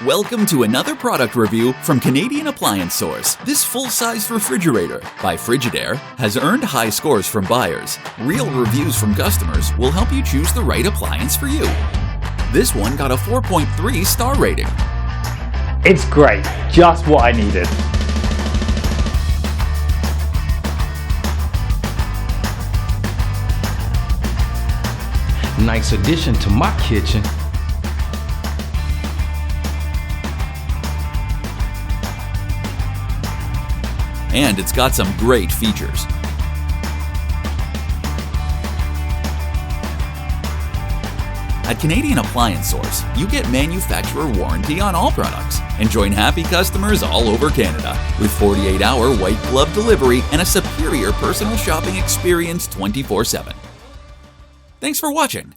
Welcome to another product review from Canadian Appliance Source. This full-size refrigerator by Frigidaire has earned high scores from buyers. Real reviews from customers will help you choose the right appliance for you. This one got a 4.3 star rating. It's great, just what I needed. Nice addition to my kitchen. And it's got some great features. At Canadian Appliance Source, you get manufacturer warranty on all products and join happy customers all over Canada with 48-hour white glove delivery and a superior personal shopping experience 24/7. Thanks for watching.